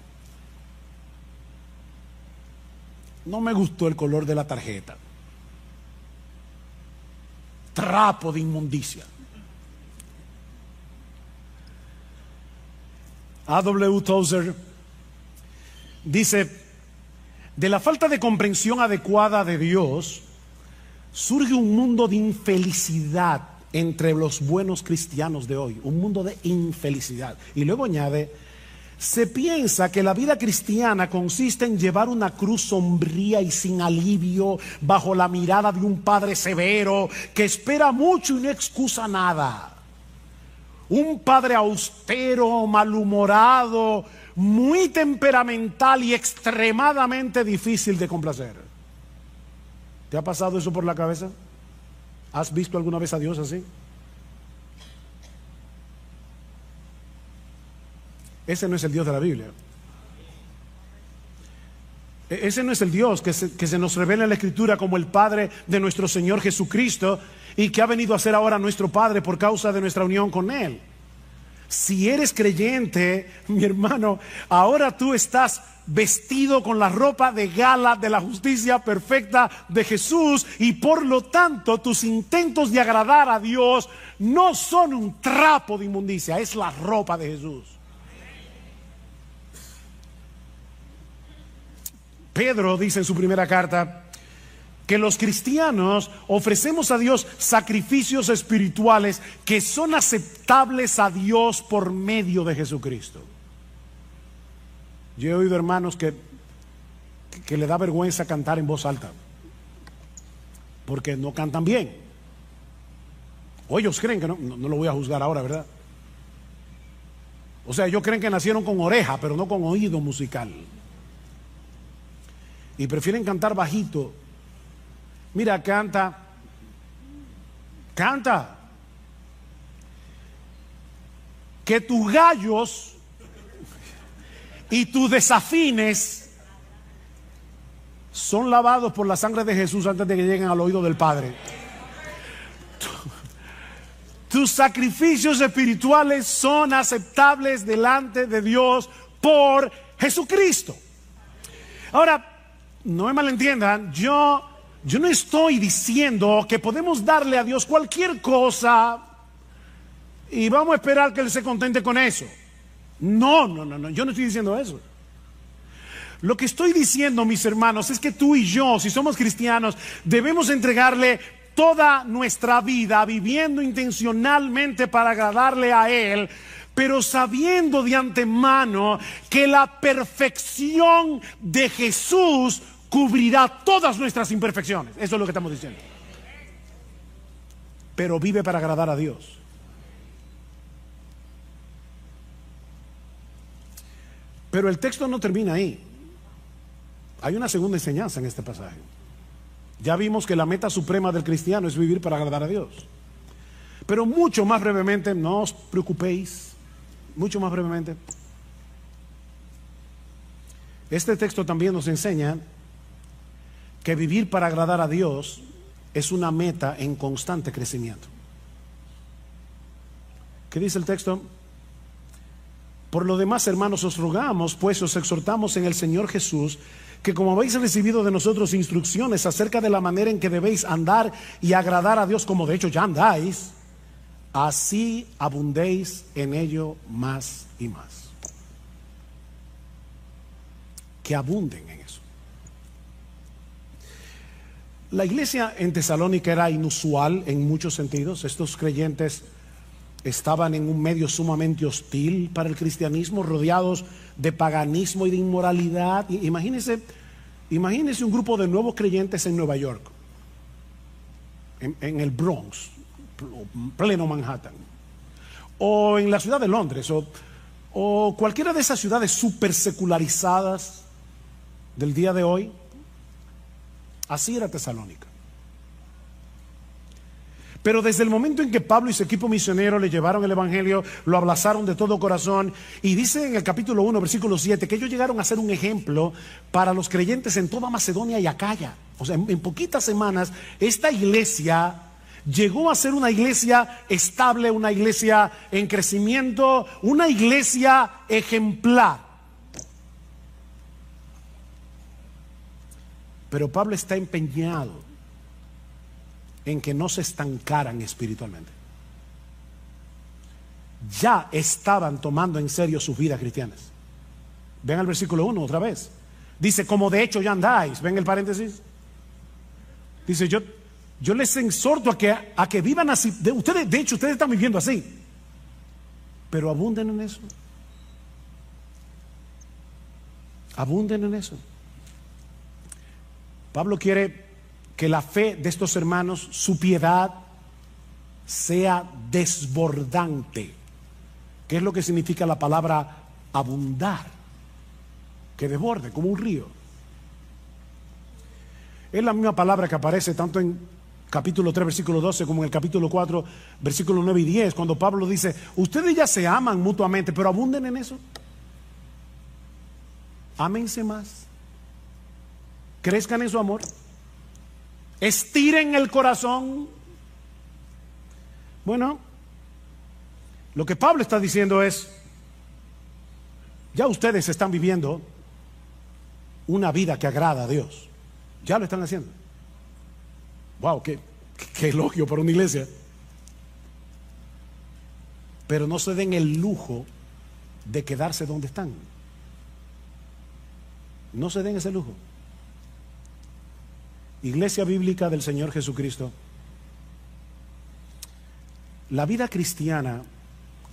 No me gustó el color de la tarjeta. Trapo de inmundicia. A.W. Tozer dice: de la falta de comprensión adecuada de Dios surge un mundo de infelicidad entre los buenos cristianos de hoy, un mundo de infelicidad. Y luego añade: se piensa que la vida cristiana consiste en llevar una cruz sombría y sin alivio bajo la mirada de un padre severo que espera mucho y no excusa nada. Un padre austero, malhumorado, muy temperamental y extremadamente difícil de complacer. ¿Te ha pasado eso por la cabeza? ¿Has visto alguna vez a Dios así? Ese no es el Dios de la Biblia. Ese no es el Dios que se nos revela en la Escritura como el Padre de nuestro Señor Jesucristo y que ha venido a ser ahora nuestro Padre por causa de nuestra unión con Él. Si eres creyente, mi hermano, ahora tú estás vestido con la ropa de gala de la justicia perfecta de Jesús y por lo tanto tus intentos de agradar a Dios no son un trapo de inmundicia, es la ropa de Jesús. Pedro dice en su primera carta que los cristianos ofrecemos a Dios sacrificios espirituales que son aceptables a Dios por medio de Jesucristo. Yo he oído hermanos que le da vergüenza cantar en voz alta porque no cantan bien. O ellos creen que no lo voy a juzgar ahora, ¿verdad? O sea, ellos creen que nacieron con oreja, pero no con oído musical. Y prefieren cantar bajito. Mira, canta. Que tus gallos y tus desafines son lavados por la sangre de Jesús antes de que lleguen al oído del Padre. Tus sacrificios espirituales son aceptables delante de Dios por Jesucristo. Ahora, no me malentiendan, yo no estoy diciendo que podemos darle a Dios cualquier cosa y vamos a esperar que Él se contente con eso. No, yo no estoy diciendo eso. Lo que estoy diciendo, mis hermanos, es que tú y yo, si somos cristianos, debemos entregarle toda nuestra vida viviendo intencionalmente para agradarle a Él, pero sabiendo de antemano que la perfección de Jesús cubrirá todas nuestras imperfecciones. Eso es lo que estamos diciendo. Pero vive para agradar a Dios. Pero el texto no termina ahí. Hay una segunda enseñanza en este pasaje. Ya vimos que la meta suprema del cristiano es vivir para agradar a Dios. Pero mucho más brevemente, no os preocupéis, mucho más brevemente, este texto también nos enseña que vivir para agradar a Dios es una meta en constante crecimiento. ¿Qué dice el texto? Por lo demás, hermanos, os rogamos, pues os exhortamos en el Señor Jesús, que como habéis recibido de nosotros instrucciones acerca de la manera en que debéis andar y agradar a Dios, como de hecho ya andáis, así abundéis en ello más y más. Que abunden en eso. La iglesia en Tesalónica era inusual en muchos sentidos. Estos creyentes estaban en un medio sumamente hostil para el cristianismo, rodeados de paganismo y de inmoralidad. Imagínense un grupo de nuevos creyentes en Nueva York, en el Bronx, pleno Manhattan, o en la ciudad de Londres, o cualquiera de esas ciudades súper secularizadas del día de hoy. Así era Tesalónica. Pero desde el momento en que Pablo y su equipo misionero le llevaron el evangelio, lo abrazaron de todo corazón, y dice en el capítulo 1, versículo 7, que ellos llegaron a ser un ejemplo para los creyentes en toda Macedonia y Acaya. O sea, en poquitas semanas esta iglesia llegó a ser una iglesia estable, una iglesia en crecimiento, una iglesia ejemplar. Pero Pablo está empeñado en que no se estancaran espiritualmente. Ya estaban tomando en serio sus vidas cristianas. Ven al versículo 1 otra vez. Dice, como de hecho ya andáis. Ven el paréntesis. Dice, yo les exhorto a que vivan así. De hecho, ustedes están viviendo así. Pero abunden en eso. Abunden en eso. Pablo quiere que la fe de estos hermanos, su piedad, sea desbordante. ¿Qué es lo que significa la palabra abundar? Que desborde, como un río. Es la misma palabra que aparece tanto en capítulo 3, versículo 12, como en el capítulo 4, versículo 9 y 10, cuando Pablo dice, ustedes ya se aman mutuamente, pero abunden en eso. Ámense más. Crezcan en su amor. Estiren el corazón. Bueno, lo que Pablo está diciendo es, ya ustedes están viviendo una vida que agrada a Dios. Ya lo están haciendo. Wow, qué elogio para una iglesia. Pero no se den el lujo de quedarse donde están. No se den ese lujo. Iglesia Bíblica del Señor Jesucristo, la vida cristiana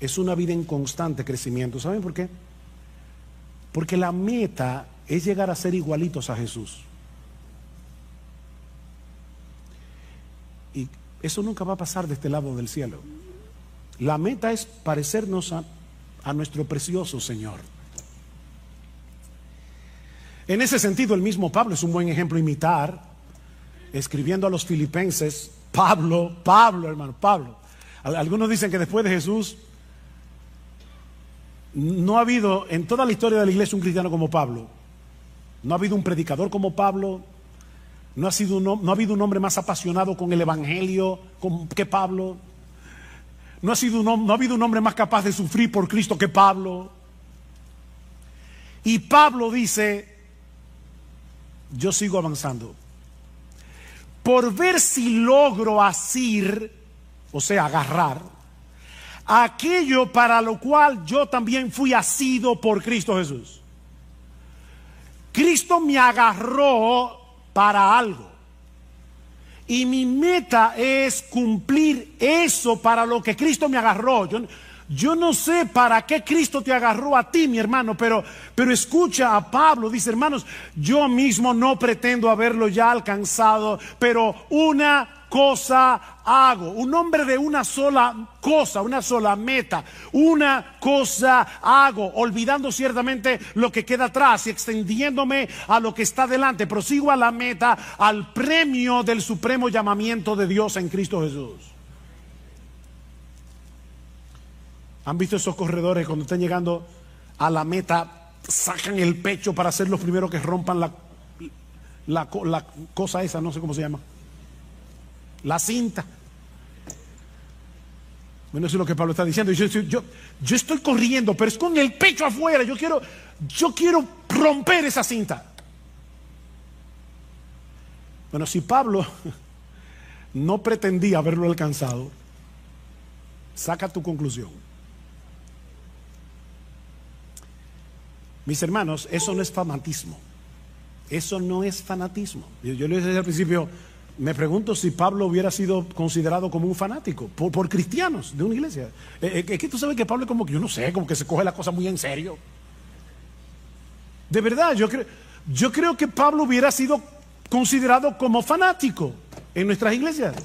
es una vida en constante crecimiento. ¿Saben por qué? Porque la meta es llegar a ser igualitos a Jesús. Y eso nunca va a pasar de este lado del cielo. La meta es parecernos a nuestro precioso Señor. En ese sentido, el mismo Pablo es un buen ejemplo a imitar. Escribiendo a los filipenses, Pablo, hermano, Pablo. Algunos dicen que después de Jesús no ha habido en toda la historia de la iglesia un cristiano como Pablo. No ha habido un predicador como Pablo. No ha habido un hombre más apasionado con el evangelio que Pablo. No ha habido un hombre más capaz de sufrir por Cristo que Pablo. Y Pablo dice, yo sigo avanzando por ver si logro asir, o sea, agarrar, aquello para lo cual yo también fui asido por Cristo Jesús. Cristo me agarró para algo. Y mi meta es cumplir eso para lo que Cristo me agarró. Yo no sé para qué Cristo te agarró a ti, mi hermano, pero escucha a Pablo, dice, hermanos, yo mismo no pretendo haberlo ya alcanzado, pero una cosa hago. Un hombre de una sola cosa, una sola meta, una cosa hago, olvidando ciertamente lo que queda atrás y extendiéndome a lo que está delante. Prosigo a la meta, al premio del supremo llamamiento de Dios en Cristo Jesús. ¿Han visto esos corredores cuando están llegando a la meta, sacan el pecho para ser los primeros que rompan la cosa esa, no sé cómo se llama, la cinta? Bueno, eso es lo que Pablo está diciendo. Yo estoy corriendo, pero es con el pecho afuera. Yo quiero romper esa cinta. Bueno, si Pablo no pretendía haberlo alcanzado, saca tu conclusión. Mis hermanos, eso no es fanatismo. Eso no es fanatismo. Yo le dije al principio, me pregunto si Pablo hubiera sido considerado como un fanático por cristianos de una iglesia. Es que tú sabes que Pablo es como que, yo no sé, como que se coge la cosa muy en serio. De verdad, yo creo que Pablo hubiera sido considerado como fanático en nuestras iglesias.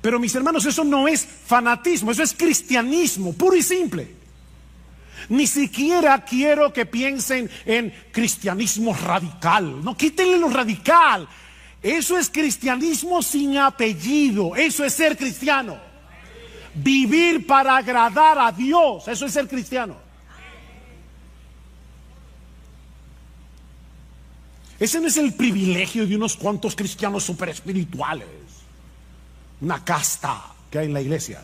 Pero mis hermanos, eso no es fanatismo, eso es cristianismo, puro y simple. Ni siquiera quiero que piensen en cristianismo radical. No, quítenle lo radical. Eso es cristianismo sin apellido. Eso es ser cristiano. Vivir para agradar a Dios. Eso es ser cristiano. Ese no es el privilegio de unos cuantos cristianos super espirituales. Una casta que hay en la iglesia.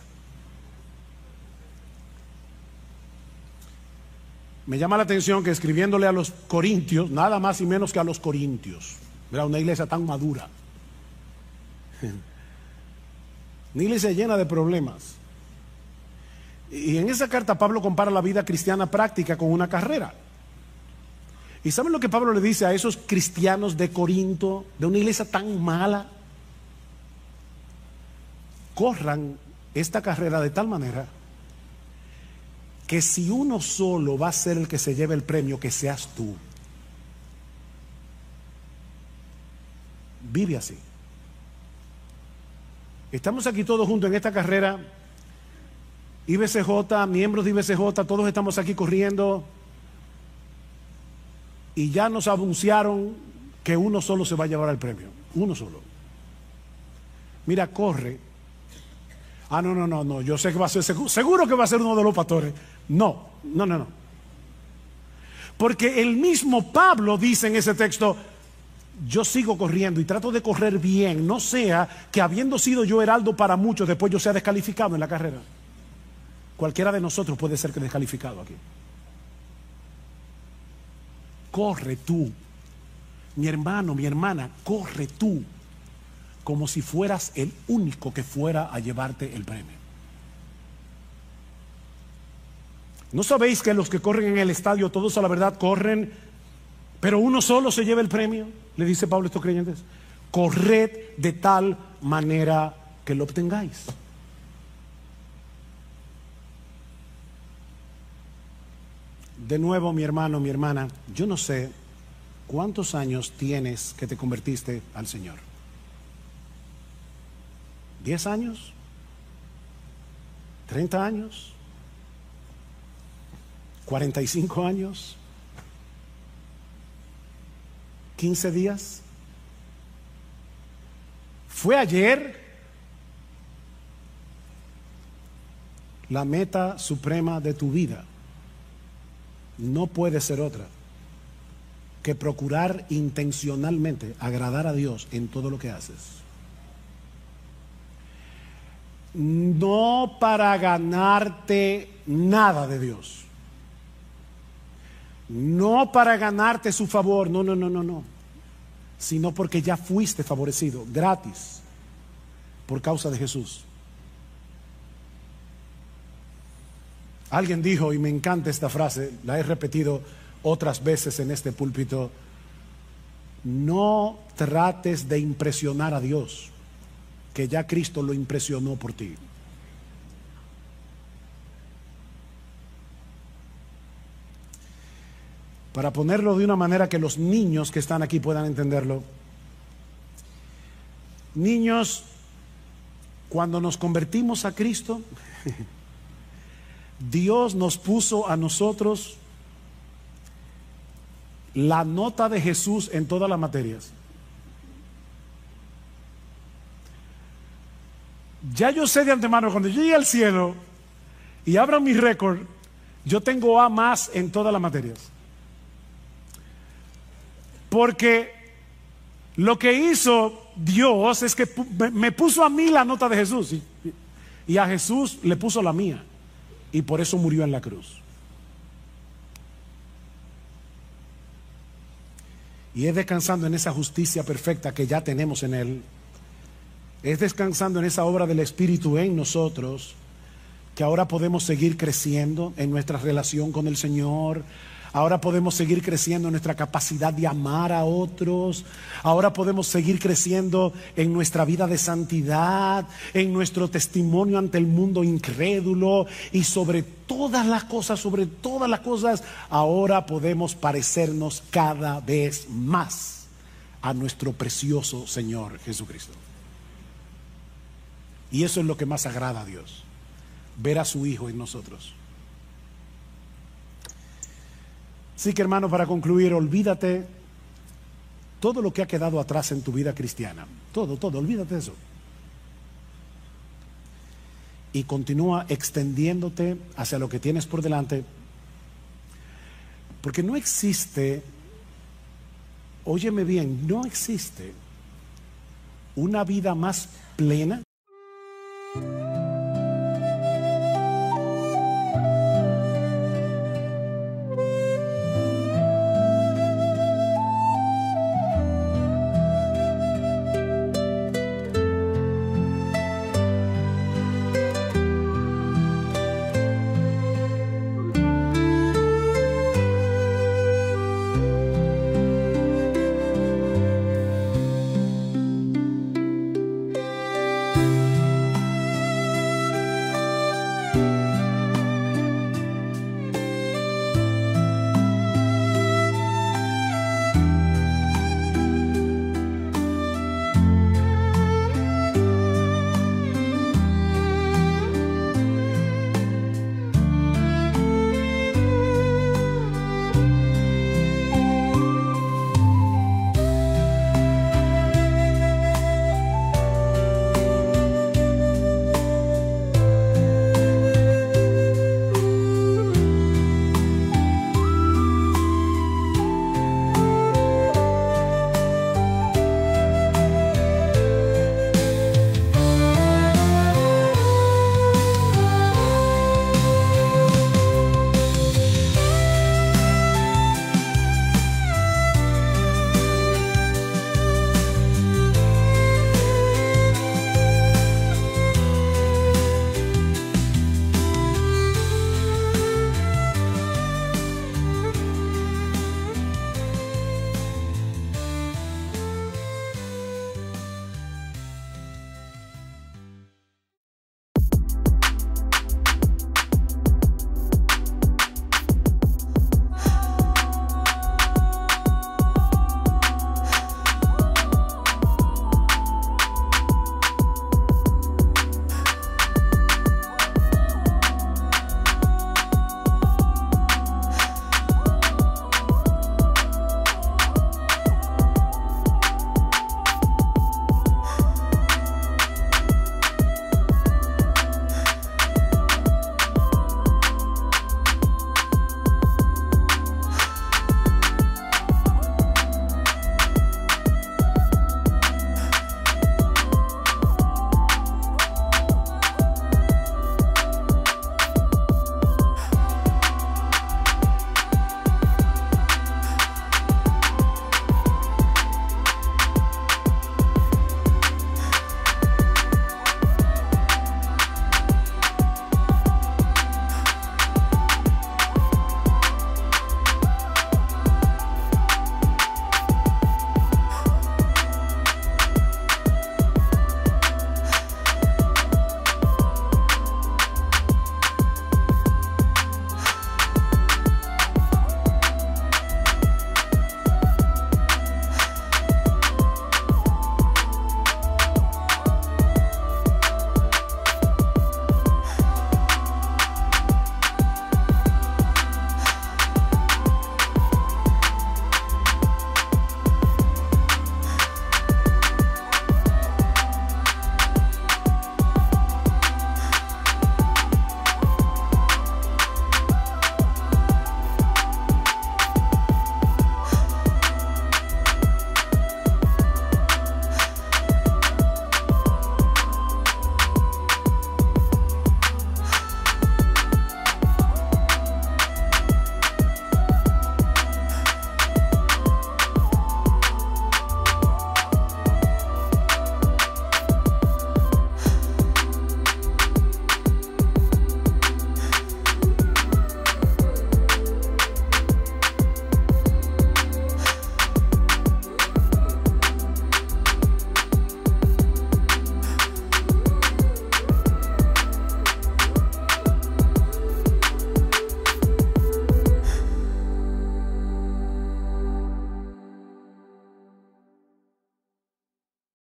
Me llama la atención que escribiéndole a los corintios, nada más y menos que a los corintios, era una iglesia tan madura, una iglesia llena de problemas. Y en esa carta Pablo compara la vida cristiana práctica con una carrera. ¿Y saben lo que Pablo le dice a esos cristianos de Corinto, de una iglesia tan mala? Corran esta carrera de tal manera que si uno solo va a ser el que se lleve el premio, que seas tú. Vive así. Estamos aquí todos juntos en esta carrera. IBCJ, miembros de IBCJ, todos estamos aquí corriendo. Y ya nos anunciaron que uno solo se va a llevar el premio. Uno solo. Mira, corre. Ah, no. Yo sé que va a ser, seguro que va a ser uno de los pastores. No. Porque el mismo Pablo dice en ese texto: yo sigo corriendo y trato de correr bien, no sea que habiendo sido yo heraldo para muchos, después yo sea descalificado en la carrera. Cualquiera de nosotros puede ser descalificado aquí. Corre tú, mi hermano, mi hermana, corre tú, como si fueras el único que fuera a llevarte el premio. ¿No sabéis que los que corren en el estadio, todos a la verdad corren, pero uno solo se lleva el premio? Le dice Pablo a estos creyentes: corred de tal manera que lo obtengáis. De nuevo, mi hermano, mi hermana, yo no sé cuántos años tienes que te convertiste al Señor. ¿10 años? ¿30 años? ¿45 años? ¿15 días? ¿Fue ayer? La meta suprema de tu vida no puede ser otra que procurar intencionalmente agradar a Dios en todo lo que haces. No para ganarte nada de Dios, no para ganarte su favor, no, sino porque ya fuiste favorecido gratis por causa de Jesús. Alguien dijo, y me encanta esta frase, la he repetido otras veces en este púlpito: no trates de impresionar a Dios, que ya Cristo lo impresionó por ti. Para ponerlo de una manera que los niños que están aquí puedan entenderlo: niños, cuando nos convertimos a Cristo, Dios nos puso a nosotros la nota de Jesús en todas las materias. Ya yo sé de antemano, cuando yo llegue al cielo y abra mi récord, yo tengo A más en todas las materias. Porque lo que hizo Dios es que me puso a mí la nota de Jesús, y a Jesús le puso la mía. Y por eso murió en la cruz. Y es descansando en esa justicia perfecta que ya tenemos en Él, es descansando en esa obra del Espíritu en nosotros, que ahora podemos seguir creciendo en nuestra relación con el Señor. Ahora podemos seguir creciendo en nuestra capacidad de amar a otros. Ahora podemos seguir creciendo en nuestra vida de santidad, en nuestro testimonio ante el mundo incrédulo. Y sobre todas las cosas, ahora podemos parecernos cada vez más a nuestro precioso Señor Jesucristo. Y eso es lo que más agrada a Dios, ver a su Hijo en nosotros. Así que, hermano, para concluir, olvídate todo lo que ha quedado atrás en tu vida cristiana. Todo, olvídate de eso. Y continúa extendiéndote hacia lo que tienes por delante. Porque no existe, óyeme bien, no existe una vida más plena